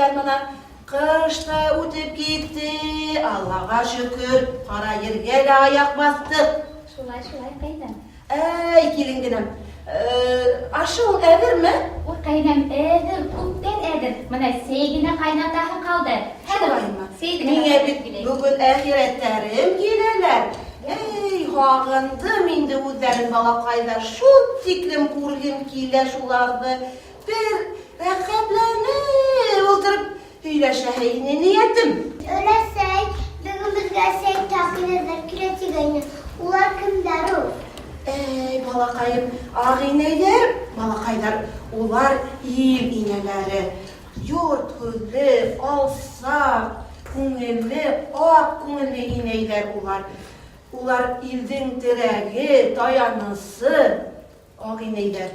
yanından. Kış da ötüp gitti. Allah'a şükür. Para yerge ayak bastık. Şulay kaynam. Ey kilinginem. Aşıl evir mi? O kaynam edir, kupten edir. Mana seygine kaynatağı kaldı. Mine bugün ahiretlerim gileler. Ey hağındım indi uzların balakaylar. Şu tiklim kurgim kiyle şulardı. Bir rekablarını oturup hüyleşeheyini niyetim. Öylesek, bugün biz gelsek takdirde kireti gayını. Ular kimler o? Ey balakayım, ağ ineler, balakaylar, ular il ineleri. Yurt hüzlü, alsak, künelli, ak künelli ineyler ular. Ular ildin direği, dayanısı, ağ ineyler.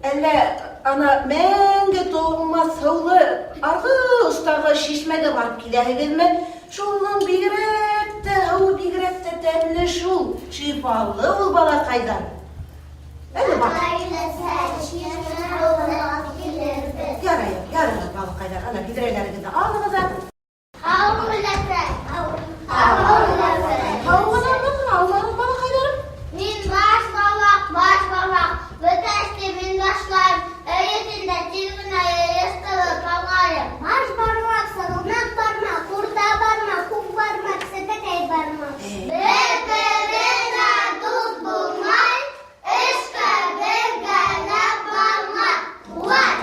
Elle ana menge doğulmaz sağlı, arғы ustağı şişmede var kilehilme. Şunun bigrek de, o bigrek de temli şul, şifalı ol balakaydan. Öyle bak. Yarayın balakaydan. Ana bidreleri de ağlınıza. Ağlanın balakaylarım. Min baş babak, öteşti min başlar, öğretinde çizgine yastığı kalmayı. Baş parmak, sarılmak parmak, kurda parmak, kum parmak, setekey parmak. Beberine tut bulmay, eşke bergene parmak. Ulan!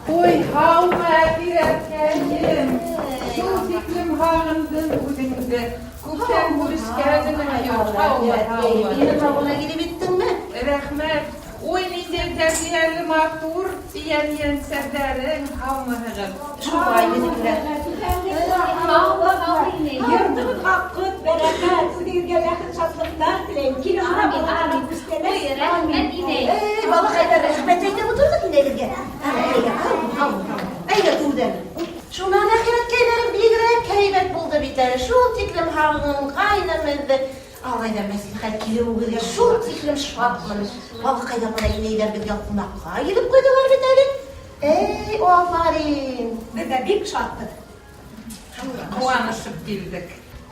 Oy havma girerkenim, şu fikrim hağındır bugünde. Kupten bu iskerdine yok, havma. Yeni havuna gidip bittin mi? Rahmet, oy niderde diyerli maktur, diyen serderin havma hığım. Şu faydelikler. Yurdumuz hakkı, bereket, sudirgelerin şatlıklar dileyin. Kilomda bulunmak isteler. Rahmet iney. Ey balakaylar rahmeteyde oturduk inelige. Eyle tuğden. Şuna ahiretkeylerin bigrek heybet buldu bir tane. Şu tiklim hağın kaynamızdı. Ağlayda meslihat kili bu bir şu tiklim şuatmanı. Balakayda bana ineyler bir yapmakka gidip koydular bir tane. Ey o afarin. Ve de bir şattık. Kovanışıp girdik.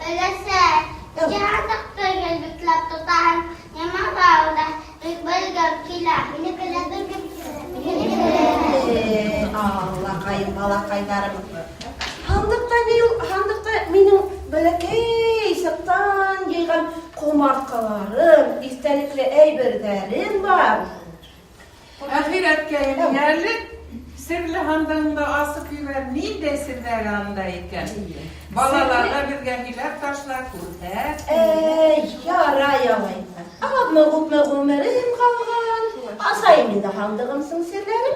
Öylesek, cihandıkta geldik tutan, yaman bağırda, bölgör kilah, beni kıladır Allah kayın balakaylarım. Handıkta benim böyle keysaktan yığan komartkalarım, istelikli eyberlerim var. Ahiretkeyim yerli, sirli handığında asık yüver nide sirler andayken. Balalarla bir gengiler taşlar kurtar. Yarayavayım. Ağabey ömerim kalgan. Asayım da handığımsın sirlerim.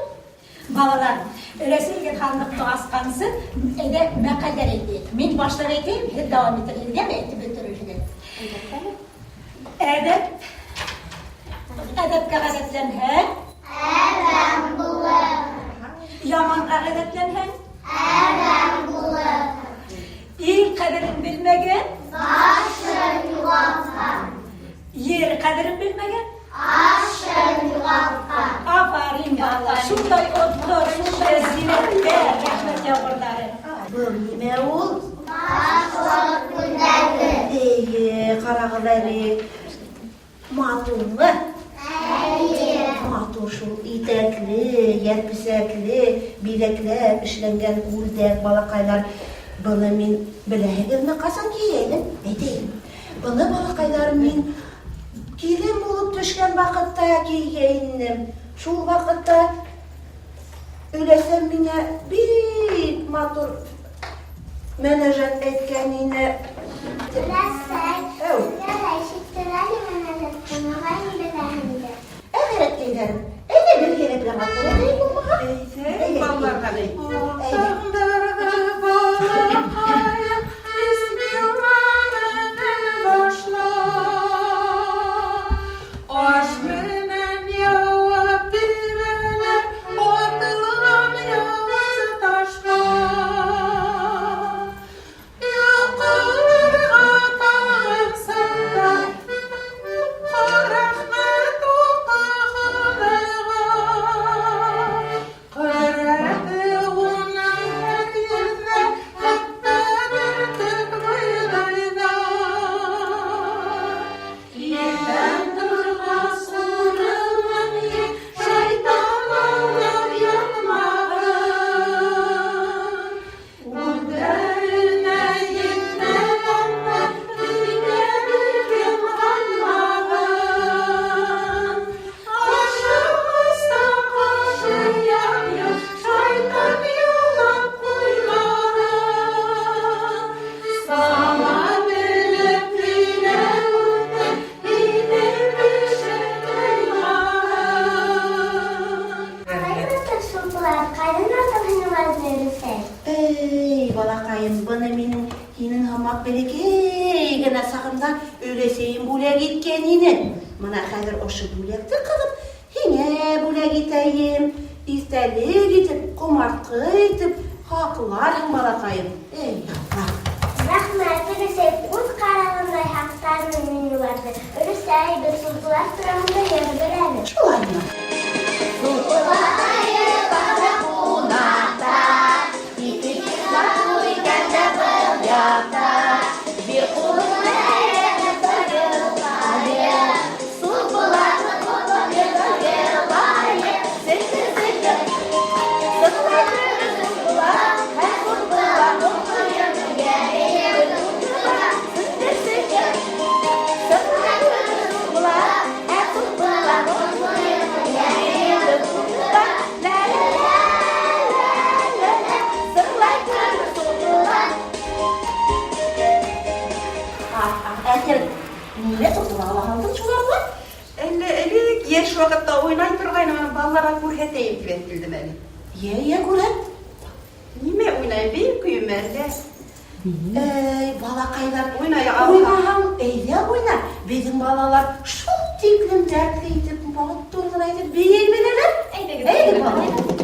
Balalar, öylesiyle kanlıkta askansı, ede mekaller edeyim. Min başlar edeyim, hep devam edelim. Değil mi? Etti götürürler. Edep gazetlen he? Erem bulur, Yaman gazetlen he? erem bulur, İyi kaderin bilmegen, başır yuvatan, yer kaderin şunday otlar, şunday zinetler, rahmet yağmurları. Bu nime ol? Çok güzeldi. Karagıları maturlu. Matur şu itekli, yelpisekli, bilekler, işlengen guldek, balakaylar. Bunu min bilehegilme kasan giyelim, edeyim. Bunu balakaylar min gelin bulup düşken vakitte giyeyindim. Şu vakitte öylesem mine bir matur menajet etkenine evet gelirim. Eve bir kere bile matur edeyim bu ha. Eyte, vallahi kaley. Ey balakayım bana benim yinin hamak belki gene sakından öyleseyim bule gitkenini. Mana hazır oşu bulekti kızım. Yine bule giteyim. İsteli gitip komartkı gitip haklarım balakayım. Ey Allah. Rahmet, öyleyse uz kararınday haklarının ünlü vardı. Öyleyse bir sultular sıramında yarı verelim. Şulay mı? Erken niye tutun Allah'ın çularlar? Eli geç vakitte oynayıp durgayım, ballara kurhet eyip bildim eli. Ye kuret. Nime oynayıp bir kuyum elde. Balakaylar Oynayı Allah. oynayalım, eyle oyna. Bizim balalar şu tiklim dertliydi, balık durduraydı, beğenmeler. Eydi balık.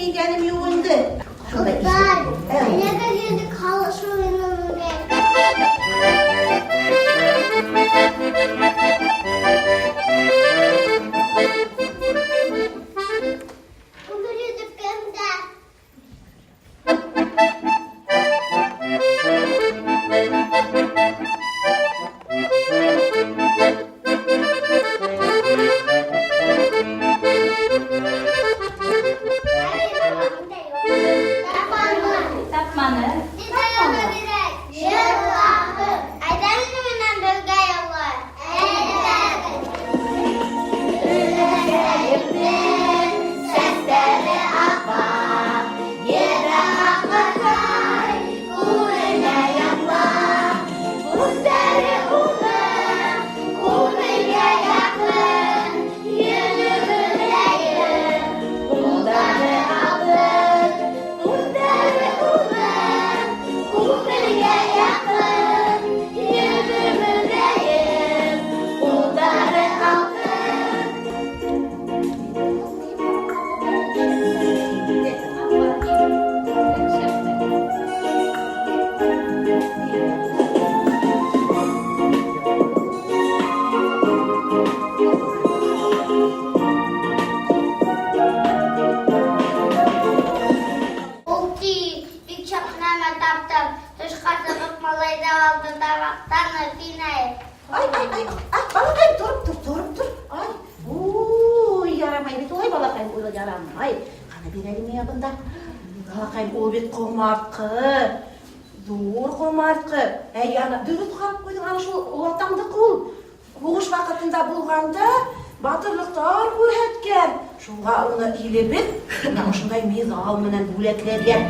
kiygenim yuğundu. Kızlar, ne kadar kalışıyorsunuz? Bunu dükkanda. Tapmanı. Ay balakayım dur. Ay. Uy yaramayın. Oy balakayım öyle yaramay. Kana bir elimi yapında. Balakayım o bit komarkı. Dur komarkı. Ey ana dürüst kalıp koydun ana şu oğatandı kul. Boğuş vakitinde bulganda batırlıklar görhetken. Şunga onu ilepip, ana şunday mizal menen buletlergen.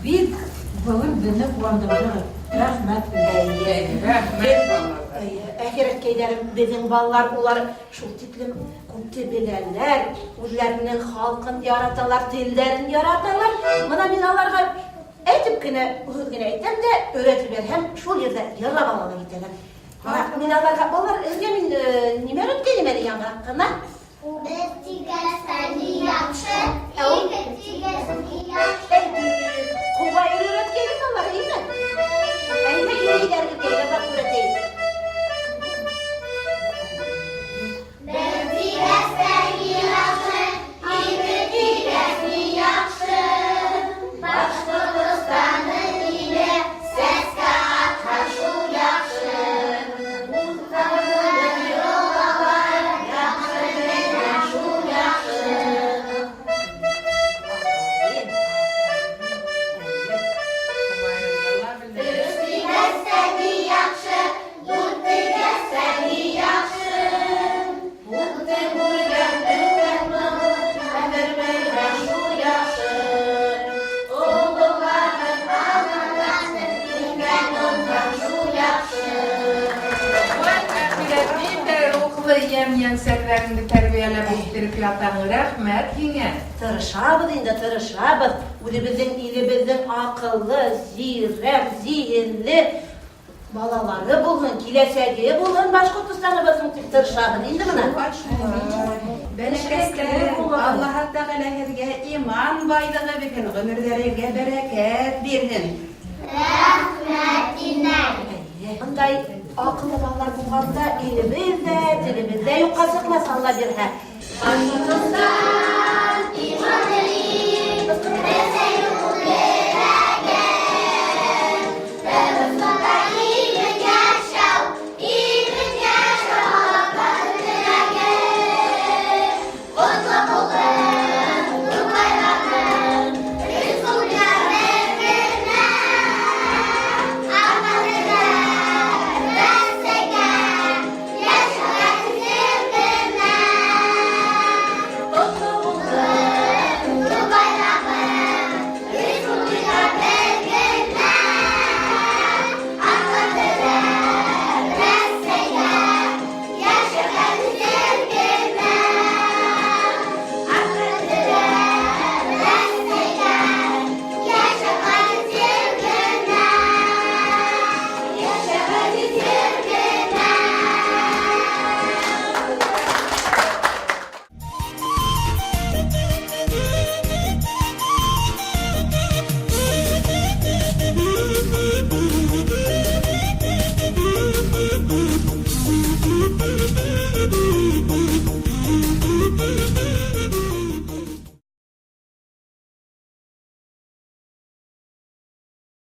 Bir bugün beni kuvandırdı. Rahmet. Rahmet balalar. Ahiret keylerim bizim ballar ular şu tiplim kuntebelerler, uzlarının halkın yaratalar, dillerin yaratalar. Bana minalarga etip gine, hızgine etem de öğretilir. Hem şu yerde yarla balala gidelim. Bana minalarga ballar özgemin nimer ötkeni beni yanı hakkında? Kuva öğretkenim ballar iyi mi? Ayna iyi dergi keyler bak öğreteyim. Yem serlerini terbiyelep ettirip yatan rahmet yine. Tırışabız indi tırışabız. Ulimizin ilimizin akıllı, zirem, zihinli balaları bulun, kilesegi bulun, başka tustanımızın tırışabız indi buna. Bereketlerim Allah Teala herge iman baylığı bikin, ömürlerine bereket verin. Bunday akıllı ballar bulganda elimizde, dilimizde yok kasıkla salla bir he.